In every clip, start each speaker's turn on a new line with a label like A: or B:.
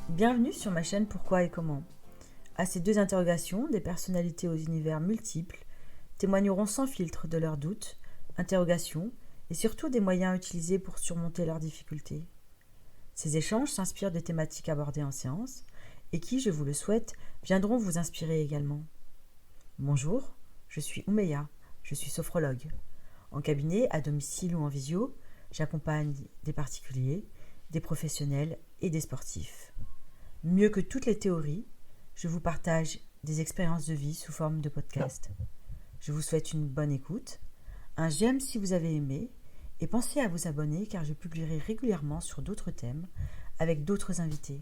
A: Bienvenue sur ma chaîne Pourquoi et comment. À ces deux interrogations, des personnalités aux univers multiples témoigneront sans filtre de leurs doutes, interrogations et surtout des moyens utilisés pour surmonter leurs difficultés. Ces échanges s'inspirent des thématiques abordées en séance et qui, je vous le souhaite, viendront vous inspirer également. Bonjour, je suis Oumeya, je suis sophrologue. En cabinet, à domicile ou en visio, j'accompagne des particuliers, des professionnels et des sportifs. Mieux que toutes les théories, je vous partage des expériences de vie sous forme de podcast. Je vous souhaite une bonne écoute, un j'aime si vous avez aimé, et pensez à vous abonner car je publierai régulièrement sur d'autres thèmes avec d'autres invités.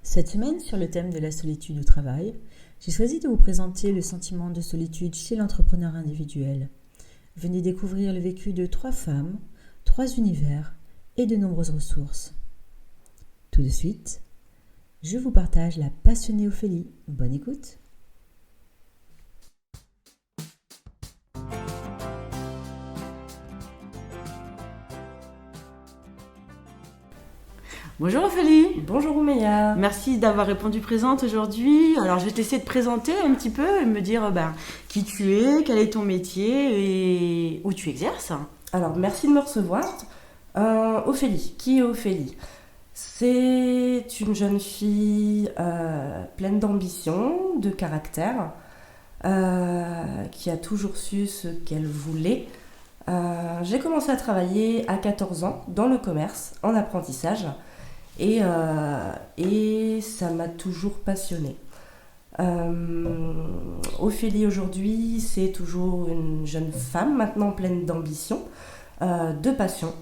A: Cette semaine, sur le thème de la solitude au travail, j'ai choisi de vous présenter le sentiment de solitude chez l'entrepreneur individuel. Venez découvrir le vécu de 3 femmes, 3 univers et de nombreuses ressources. Tout de suite, je vous partage la passionnée Ophélie. Bonne écoute. Bonjour Ophélie.
B: Bonjour Oumeya.
A: Merci d'avoir répondu présente aujourd'hui. Alors je vais t'essayer de te présenter un petit peu et me dire qui tu es, quel est ton métier et où tu exerces.
B: Alors merci de me recevoir. Ophélie, qui est Ophélie ? C'est une jeune fille pleine d'ambition, de caractère, qui a toujours su ce qu'elle voulait. J'ai commencé à travailler à 14 ans dans le commerce, en apprentissage, et ça m'a toujours passionnée. Ophélie aujourd'hui, c'est toujours une jeune femme maintenant pleine d'ambition, de passion,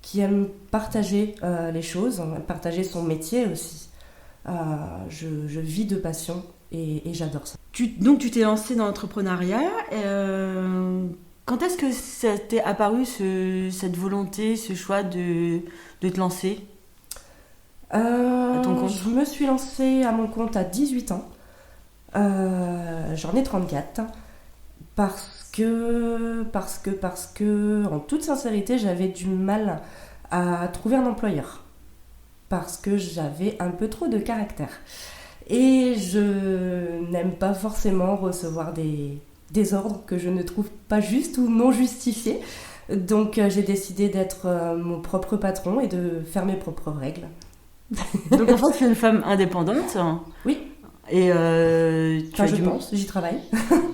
B: qui aime partager les choses, partager son métier aussi. Je vis de passion et j'adore ça.
A: Donc tu t'es lancée dans l'entrepreneuriat. Quand est-ce que ça t'est apparu cette volonté, ce choix de te lancer à ton compte ?
B: Je me suis lancée à mon compte à 18 ans. J'en ai 34. Parce que, en toute sincérité, j'avais du mal à trouver un employeur. Parce que j'avais un peu trop de caractère. Et je n'aime pas forcément recevoir des ordres que je ne trouve pas justes ou non justifiés. Donc j'ai décidé d'être mon propre patron et de faire mes propres règles.
A: Donc en fait, tu es une femme indépendante.
B: Oui.
A: Et
B: je pense, j'y travaille.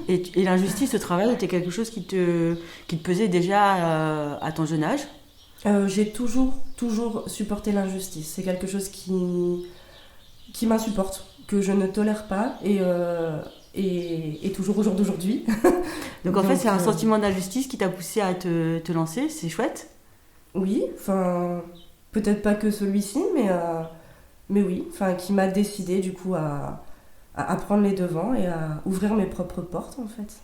A: Et l'injustice au travail était quelque chose qui te pesait déjà à ton jeune âge ?
B: J'ai toujours supporté l'injustice. C'est quelque chose qui m'insupporte, que je ne tolère pas et toujours au jour d'aujourd'hui.
A: Donc en fait, c'est un sentiment d'injustice qui t'a poussé à te lancer, c'est chouette ?
B: Oui, enfin, peut-être pas que celui-ci, mais oui, enfin, qui m'a décidé du coup à prendre les devants et à ouvrir mes propres portes en fait.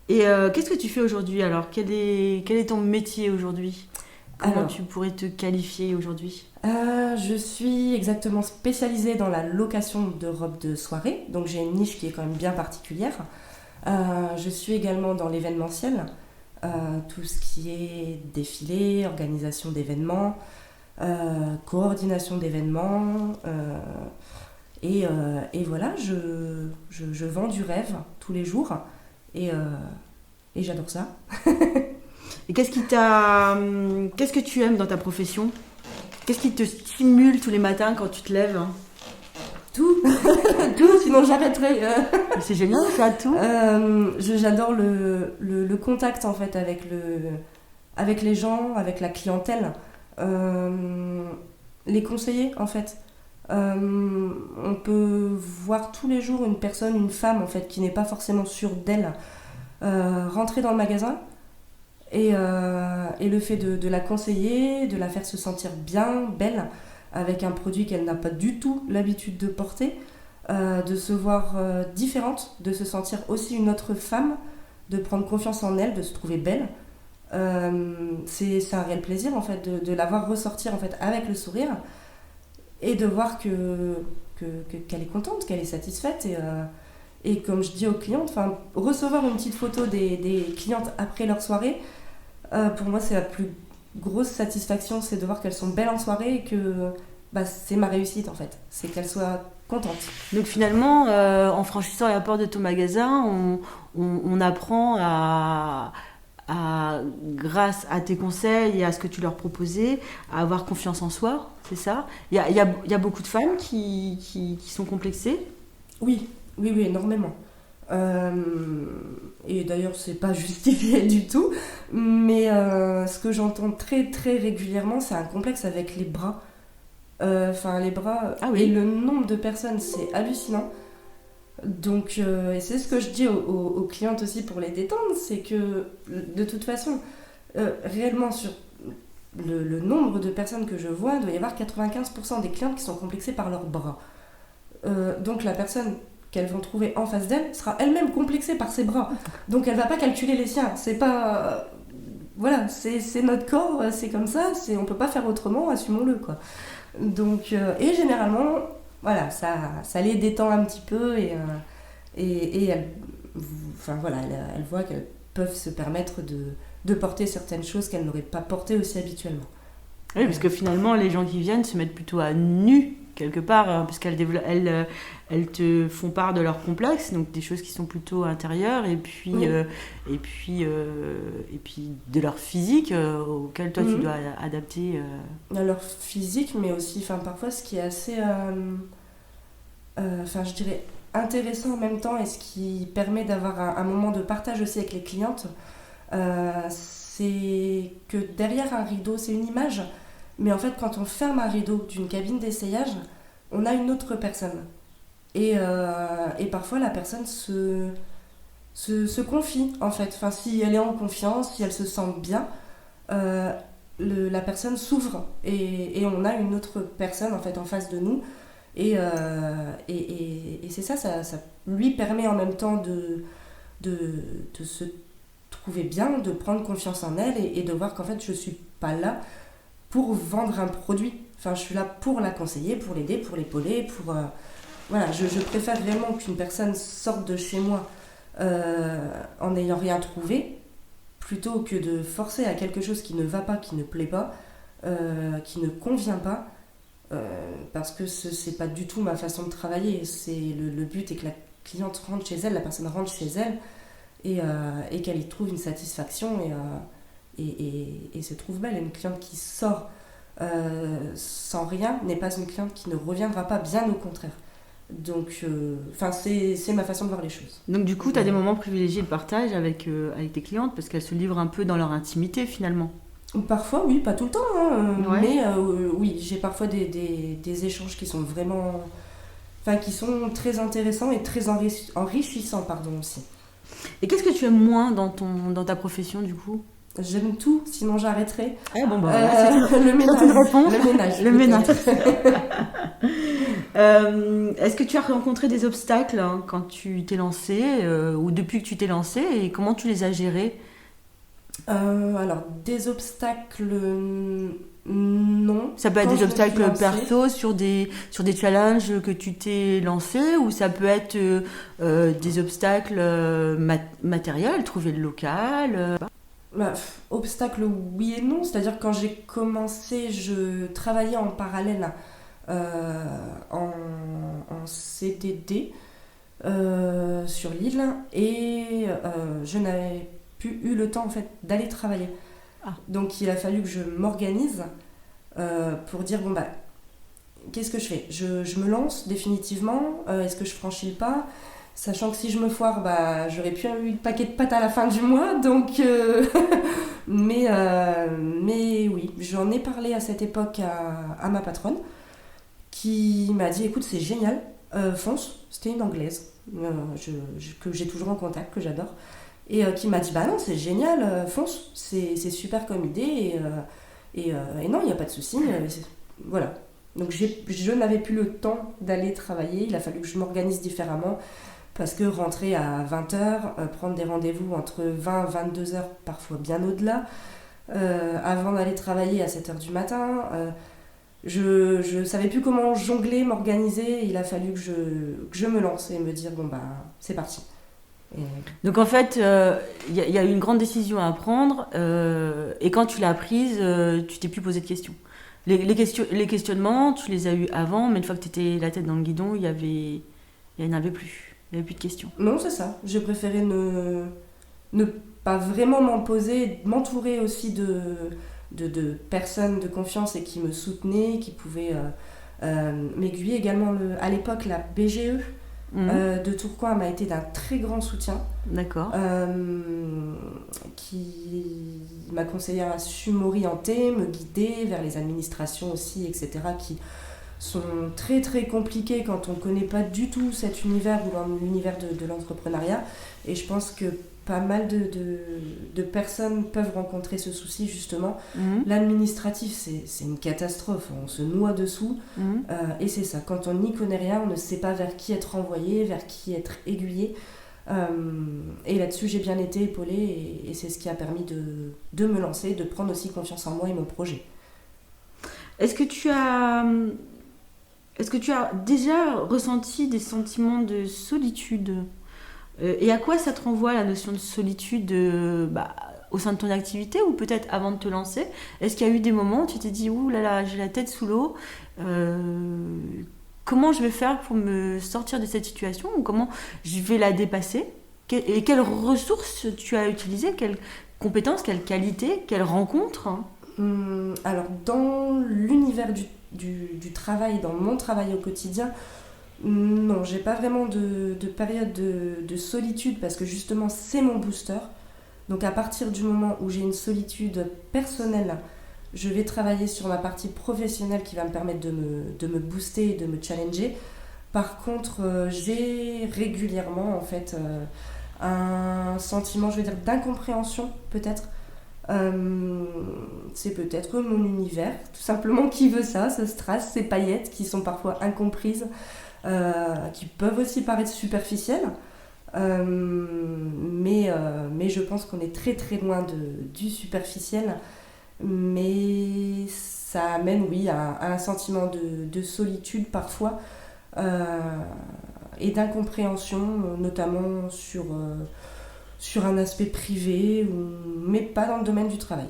A: Et qu'est-ce que tu fais aujourd'hui alors ? Quel est ton métier aujourd'hui ? Comment tu pourrais te qualifier aujourd'hui ?
B: Je suis exactement spécialisée dans la location de robes de soirée, donc j'ai une niche qui est quand même bien particulière. Je suis également dans l'événementiel, tout ce qui est défilé, organisation d'événements, coordination d'événements, et voilà, je vends du rêve tous les jours et j'adore ça.
A: Et qu'est-ce que tu aimes dans ta profession ? Qu'est-ce qui te stimule tous les matins quand tu te lèves ?
B: Tout, sinon j'arrêterai.
A: C'est génial, ça, tout.
B: J'adore le contact en fait avec les gens, avec la clientèle, les conseillers en fait. On peut voir tous les jours une femme en fait qui n'est pas forcément sûre d'elle, rentrer dans le magasin. Et le fait de la conseiller, de la faire se sentir bien, belle, avec un produit qu'elle n'a pas du tout l'habitude de porter, de se voir différente, de se sentir aussi une autre femme, de prendre confiance en elle, de se trouver belle. C'est un réel plaisir en fait de la voir ressortir en fait avec le sourire et de voir qu'elle est contente, qu'elle est satisfaite et comme je dis aux clientes, recevoir une petite photo des clientes après leur soirée, pour moi c'est grosse satisfaction, c'est de voir qu'elles sont belles en soirée et que c'est ma réussite en fait. C'est qu'elles soient contentes.
A: Donc finalement, en franchissant la porte de ton magasin, on apprend grâce à tes conseils et à ce que tu leur proposais, à avoir confiance en soi, c'est ça? Il y a beaucoup de femmes qui sont complexées?
B: Oui, oui, oui, énormément. Et d'ailleurs, c'est pas justifié du tout. Mais ce que j'entends très très régulièrement, c'est un complexe avec les bras. Enfin, les bras.
A: Ah oui.
B: Et le nombre de personnes, c'est hallucinant. Donc, et c'est ce que je dis aux clientes aussi pour les détendre, c'est que de toute façon, réellement sur le nombre de personnes que je vois, il doit y avoir 95% des clientes qui sont complexées par leurs bras. Donc la personne qu'elles vont trouver en face d'elle sera elle-même complexée par ses bras. Donc elle va pas calculer les siens. C'est pas... voilà, c'est notre corps, c'est comme ça, on peut pas faire autrement, assumons-le, quoi. Donc, et généralement, voilà, ça les détend un petit peu et elles, enfin, voilà, elles voient qu'elles peuvent se permettre de porter certaines choses qu'elles n'auraient pas portées aussi habituellement.
A: Oui, parce que finalement, les gens qui viennent se mettent plutôt à nu, quelque part, hein, puisqu'elles elles te font part de leurs complexes, donc des choses qui sont plutôt intérieures, et puis,
B: Oui.
A: et puis de leur physique, auquel toi tu dois adapter.
B: Leur physique, mais aussi, enfin, parfois, ce qui est assez, enfin, je dirais, intéressant en même temps, et ce qui permet d'avoir un moment de partage aussi avec les clientes, c'est que derrière un rideau, c'est une image, mais en fait, quand on ferme un rideau d'une cabine d'essayage, on a une autre personne. Et parfois, la personne se confie, en fait. Enfin, si elle est en confiance, si elle se sent bien, la personne s'ouvre et on a une autre personne, en fait, en face de nous. Et c'est ça lui permet en même temps de se trouver bien, de prendre confiance en elle et de voir qu'en fait, je suis pas là pour vendre un produit. Enfin, je suis là pour la conseiller, pour l'aider, pour l'épauler, pour... voilà, je préfère réellement qu'une personne sorte de chez moi en n'ayant rien trouvé, plutôt que de forcer à quelque chose qui ne va pas, qui ne plaît pas, qui ne convient pas, parce que c'est pas du tout ma façon de travailler. Le but est que la cliente rentre chez elle, la personne rentre chez elle, et qu'elle y trouve une satisfaction et se trouve belle. Une cliente qui sort sans rien n'est pas une cliente qui ne reviendra pas, bien au contraire. Donc, c'est ma façon de voir les choses.
A: Donc du coup, tu as des moments privilégiés de partage avec tes clientes, parce qu'elles se livrent un peu dans leur intimité, finalement.
B: Parfois, oui, pas tout le temps, hein,
A: Ouais.
B: mais oui, j'ai parfois des échanges qui sont vraiment... Enfin, qui sont très intéressants et très enrichissants, pardon, aussi.
A: Et qu'est-ce que tu aimes moins dans ta profession, du coup?
B: J'aime tout, sinon j'arrêterai.
A: Ah bon, bah voilà,
B: le ménage.
A: une réponse.
B: Le ménage.
A: Le ménage. Est-ce que tu as rencontré des obstacles, hein, quand tu t'es lancé, ou depuis que tu t'es lancé, et comment tu les as gérés?
B: Alors, des obstacles, non.
A: Ça peut être
B: Quand
A: des
B: je me suis
A: obstacles
B: lancée,
A: perso sur des challenges que tu t'es lancé, ou ça peut être des obstacles matériels, trouver le local.
B: obstacles, oui et non. C'est-à-dire que quand j'ai commencé, je travaillais en parallèle en CDD sur l'île et je n'avais plus eu le temps en fait d'aller travailler.
A: Ah.
B: Donc il a fallu que je m'organise pour dire bon bah qu'est-ce que je fais, je me lance définitivement, est-ce que je franchis le pas, sachant que si je me foire bah j'aurais pu eu le paquet de pâtes à la fin du mois, donc mais oui, j'en ai parlé à cette époque à ma patronne qui m'a dit écoute c'est génial, fonce. C'était une anglaise que j'ai toujours en contact, que j'adore, et qui m'a dit bah non c'est génial, fonce, c'est super comme idée et non il n'y a pas de souci, voilà. Donc je n'avais plus le temps d'aller travailler, il a fallu que je m'organise différemment parce que rentrer à 20h, prendre des rendez-vous entre 20 et 22h, parfois bien au-delà, avant d'aller travailler à 7h du matin, je savais plus comment jongler, m'organiser, il a fallu que je me lance et me dire bon bah c'est parti. Et
A: Donc en fait, y a eu une grande décision à prendre, et quand tu l'as prise, tu t'es plus posé de questions. Les questionnements, tu les as eus avant, mais une fois que tu étais la tête dans le guidon, il n'y en avait plus. Il n'y avait plus de questions.
B: non, c'est ça. J'ai préféré ne pas vraiment m'en poser, m'entourer aussi de personnes de confiance et qui me soutenaient, qui pouvaient m'aiguiller. Également, à l'époque, la BGE de Tourcoing m'a été d'un très grand soutien.
A: D'accord.
B: Qui ma conseillère a su m'orienter, me guider vers les administrations aussi, etc., qui sont très très compliquées quand on ne connaît pas du tout cet univers ou l'univers de l'entrepreneuriat. Et je pense que pas mal de personnes peuvent rencontrer ce souci justement. L'administratif, c'est une catastrophe, on se noie dessous. Et c'est ça, quand on n'y connaît rien, on ne sait pas vers qui être envoyé, vers qui être aiguillé. Et là-dessus, j'ai bien été épaulée et c'est ce qui a permis de me lancer, de prendre aussi confiance en moi et mon projet.
A: Est-ce que tu as déjà ressenti des sentiments de solitude? Et à quoi ça te renvoie la notion de solitude, au sein de ton activité ou peut-être avant de te lancer? Est-ce qu'il y a eu des moments où tu t'es dit ouh là là, j'ai la tête sous l'eau, comment je vais faire pour me sortir de cette situation ou comment je vais la dépasser? Et quelles ressources tu as utilisées? Quelles compétences, quelles qualités, quelles rencontres?
B: Alors, dans l'univers du travail, dans mon travail au quotidien, non, j'ai pas vraiment de période de solitude parce que justement, c'est mon booster. Donc, à partir du moment où j'ai une solitude personnelle, je vais travailler sur ma partie professionnelle qui va me permettre de me booster et de me challenger. Par contre, j'ai régulièrement en fait un sentiment, je vais dire, d'incompréhension peut-être. C'est peut-être mon univers, tout simplement, qui veut ça, ce strass, ces paillettes qui sont parfois incomprises, qui peuvent aussi paraître superficielles. Mais je pense qu'on est très très loin du superficiel. Mais ça amène, oui, à un sentiment de solitude parfois et d'incompréhension, notamment sur un aspect privé, mais pas dans le domaine du travail.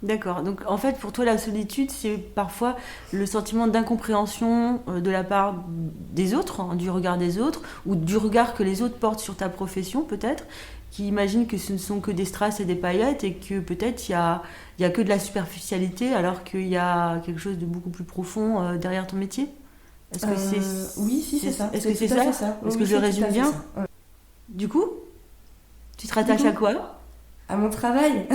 A: D'accord. Donc en fait, pour toi, la solitude, c'est parfois le sentiment d'incompréhension de la part des autres, hein, du regard des autres, ou du regard que les autres portent sur ta profession, peut-être, qui imaginent que ce ne sont que des strass et des paillettes et que peut-être il y a que de la superficialité alors qu'il y a quelque chose de beaucoup plus profond derrière ton métier. Est-ce que
B: oui, si, c'est ça.
A: Est-ce que c'est ça? Est-ce que je résume bien?
B: Ouais.
A: Du coup, tu te rattaches à quoi?
B: À mon travail.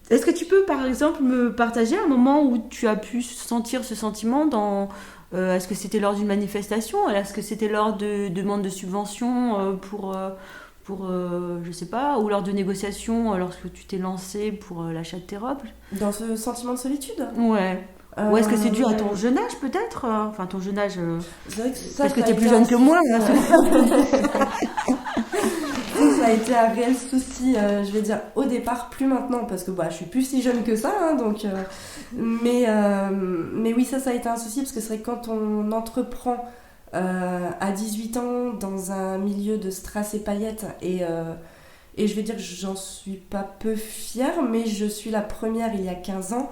A: Est-ce que tu peux, par exemple, me partager un moment où tu as pu sentir ce sentiment est-ce que c'était lors d'une manifestation? Est-ce que c'était lors de demandes de subventions je sais pas, ou lors de négociations lorsque tu t'es lancé pour l'achat de tes robes?
B: Dans ce sentiment de solitude?
A: Ouais. Ou est-ce que c'est dû à ton jeune âge, peut-être? Enfin, ton jeune âge...
B: C'est vrai que
A: parce que t'es plus jeune que moi. Là.
B: Ça a été un réel souci, je vais dire, au départ, plus maintenant, parce que je suis plus si jeune que ça, hein, donc, mais oui, ça a été un souci, parce que c'est vrai que quand on entreprend à 18 ans dans un milieu de strass et paillettes, et je vais dire que j'en suis pas peu fière, mais je suis la première, il y a 15 ans,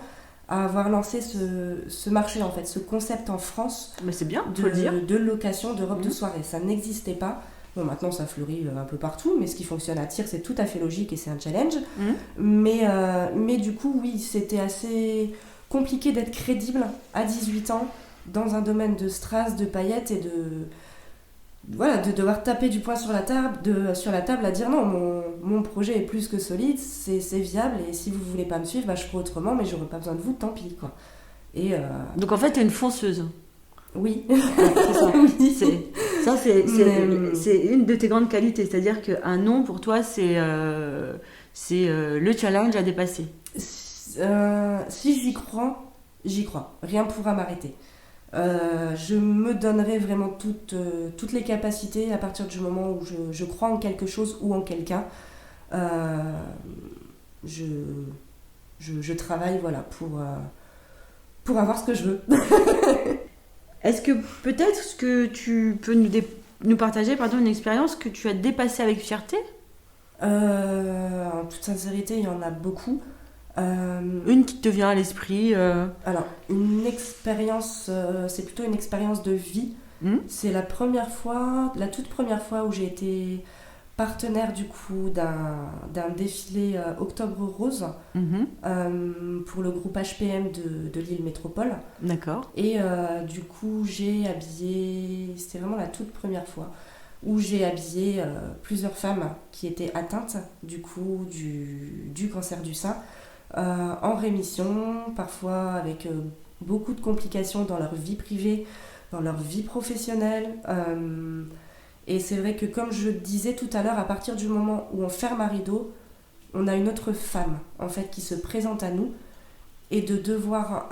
B: à avoir lancé ce marché, en fait, ce concept en France.
A: Mais c'est bien, faut le dire.
B: De location de robes de soirée. Ça n'existait pas. Bon, maintenant ça fleurit un peu partout, mais ce qui fonctionne à Tyr, c'est tout à fait logique et c'est un challenge. Mais du coup, oui, c'était assez compliqué d'être crédible à 18 ans dans un domaine de strass, de paillettes et de devoir taper du poing sur la table à dire non, mon projet est plus que solide, c'est viable et si vous voulez pas me suivre, je ferai autrement, mais j'aurai pas besoin de vous, tant pis, quoi.
A: Donc en fait, t'es une fonceuse.
B: Oui.
A: Ouais, c'est ça.
B: Oui.
A: C'est une de tes grandes qualités, c'est-à-dire qu'un non pour toi, c'est le challenge à dépasser.
B: Si j'y crois, rien ne pourra m'arrêter. Je me donnerai vraiment toutes les capacités à partir du moment où je crois en quelque chose ou en quelqu'un. Je travaille pour avoir ce que je veux.
A: Est-ce que peut-être que tu peux nous nous partager une expérience que tu as dépassée avec fierté?
B: En toute sincérité, il y en a beaucoup.
A: Une qui te vient à l'esprit?
B: Alors, une expérience, c'est plutôt une expérience de vie. C'est la toute première fois où j'ai été partenaire du coup d'un défilé Octobre Rose pour le groupe HPM de Lille Métropole.
A: D'accord.
B: Et du coup, j'ai habillé, c'était vraiment la toute première fois où j'ai habillé plusieurs femmes qui étaient atteintes du coup du cancer du sein, en rémission, parfois avec beaucoup de complications dans leur vie privée, dans leur vie professionnelle. Et c'est vrai que, comme je disais tout à l'heure, à partir du moment où on ferme un rideau, on a une autre femme en fait qui se présente à nous, et de devoir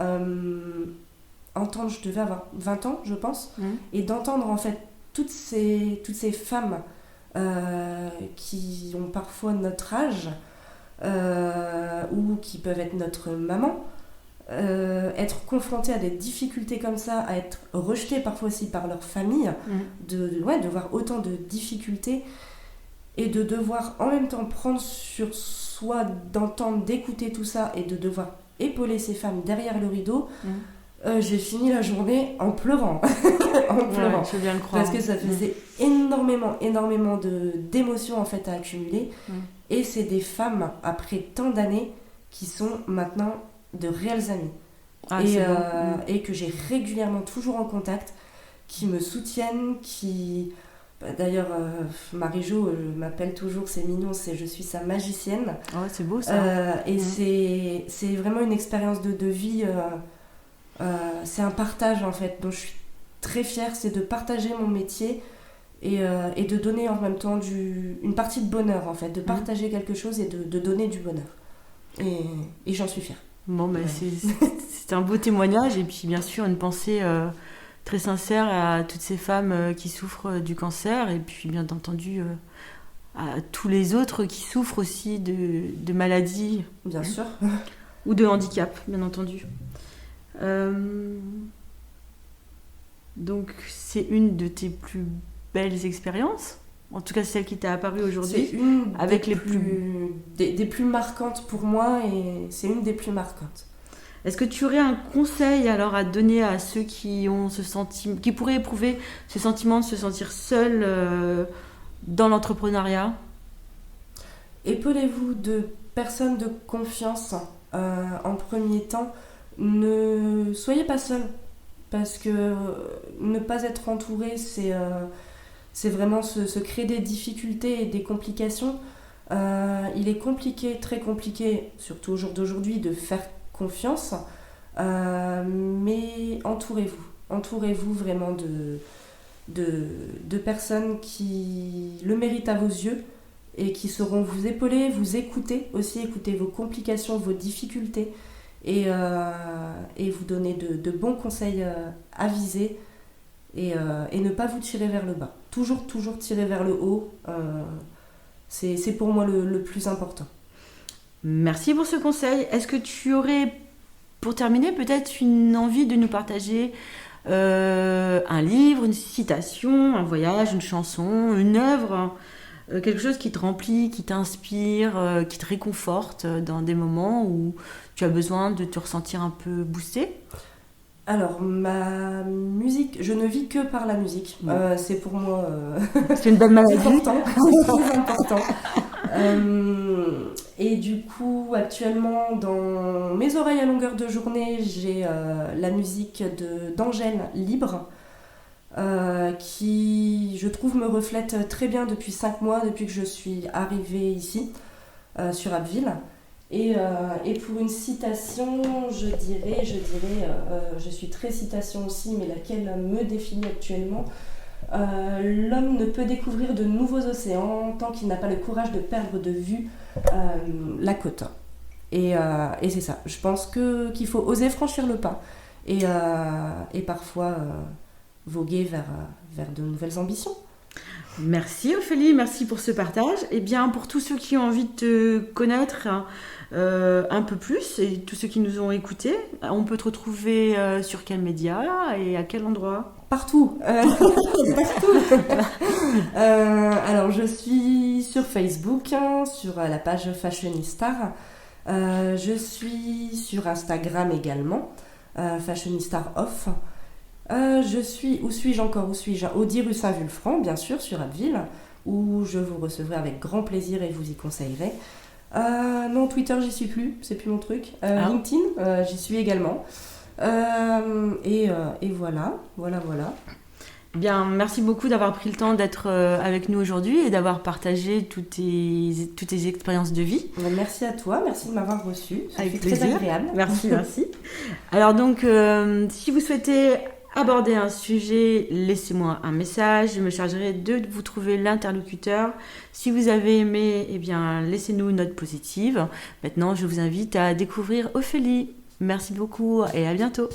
B: entendre, je devais avoir 20 ans je pense, et d'entendre en fait toutes ces femmes qui ont parfois notre âge, ou qui peuvent être notre maman, être confrontées à des difficultés comme ça, à être rejetées parfois aussi par leur famille, de voir autant de difficultés, et de devoir en même temps prendre sur soi, d'entendre, d'écouter tout ça, et de devoir épauler ces femmes derrière le rideau. J'ai fini la journée en pleurant. En pleurant.
A: Ouais, je veux bien le croire.
B: Parce que ça faisait énormément d'émotions en fait à accumuler. Et c'est des femmes, après tant d'années, qui sont maintenant de réelles amies. Et que j'ai régulièrement toujours en contact, qui me soutiennent, qui... D'ailleurs, Marie-Jo m'appelle toujours, c'est mignon, je suis sa magicienne.
A: Ouais, c'est beau ça.
B: Et c'est vraiment une expérience de vie... c'est un partage en fait dont je suis très fière, c'est de partager mon métier et de donner en même temps une partie de bonheur en fait, de partager quelque chose et de donner du bonheur, et j'en suis fière.
A: Bon, ben, c'est un beau témoignage, et puis bien sûr une pensée très sincère à toutes ces femmes qui souffrent du cancer, et puis bien entendu à tous les autres qui souffrent aussi de maladies,
B: bien sûr,
A: ou de handicap, bien entendu. Donc c'est une de tes plus belles expériences, en tout cas celle qui t'a apparue aujourd'hui.
B: C'est une
A: avec
B: des plus marquantes pour moi, et c'est une des plus marquantes.
A: Est-ce que tu aurais un conseil alors à donner à ceux qui ont qui pourraient éprouver ce sentiment de se sentir seuls dans l'entrepreneuriat?
B: Épaulez-vous de personnes de confiance en premier temps. Ne soyez pas seul, parce que ne pas être entouré, c'est vraiment se créer des difficultés et des complications. Il est compliqué, très compliqué, surtout au jour d'aujourd'hui, de faire confiance, mais entourez-vous vraiment de personnes qui le méritent à vos yeux, et qui sauront vous épauler, vous écouter aussi, écouter vos complications, vos difficultés, et vous donner de bons conseils avisés, et ne pas vous tirer vers le bas. Toujours tirer vers le haut, c'est pour moi le plus important.
A: Merci pour ce conseil. Est-ce que tu aurais, pour terminer, peut-être une envie de nous partager un livre, une citation, un voyage, une chanson, une œuvre, quelque chose qui te remplit, qui t'inspire, qui te réconforte dans des moments où tu as besoin de te ressentir un peu boosté?
B: Alors, ma musique, je ne vis que par la musique. C'est pour moi
A: c'est une belle maladie.
B: C'est très important. Et du coup, actuellement, dans mes oreilles à longueur de journée, j'ai la musique d'Angèle Libre, qui, je trouve, me reflète très bien depuis 5 mois, depuis que je suis arrivée ici, sur Abbeville. Et pour une citation, je dirais, je suis très citation aussi, mais laquelle me définit actuellement: l'homme ne peut découvrir de nouveaux océans tant qu'il n'a pas le courage de perdre de vue la côte. Et c'est ça. Je pense qu'il faut oser franchir le pas, et parfois voguer vers de nouvelles ambitions.
A: Merci Ophélie, merci pour ce partage. Et bien, pour tous ceux qui ont envie de te connaître un peu plus, et tous ceux qui nous ont écoutés, on peut te retrouver sur quel média et à quel endroit?
B: Partout. Partout. Alors, je suis sur Facebook, hein, sur la page Fashionistar. Je suis sur Instagram également, Fashionistar Off. Où suis-je encore? Audi rue Saint-Vulfranc, bien sûr, sur Abbeville, où je vous recevrai avec grand plaisir et vous y conseillerai. Non, Twitter, j'y suis plus, c'est plus mon truc. LinkedIn, j'y suis également. Et voilà.
A: Bien, merci beaucoup d'avoir pris le temps d'être avec nous aujourd'hui et d'avoir partagé toutes tes expériences de vie.
B: Merci à toi, merci de m'avoir reçu.
A: Avec
B: plaisir. Très agréable.
A: Merci. Alors donc, si vous souhaitez aborder un sujet, laissez-moi un message. Je me chargerai de vous trouver l'interlocuteur. Si vous avez aimé, eh bien, laissez-nous une note positive. Maintenant, je vous invite à découvrir Ophélie. Merci beaucoup et à bientôt.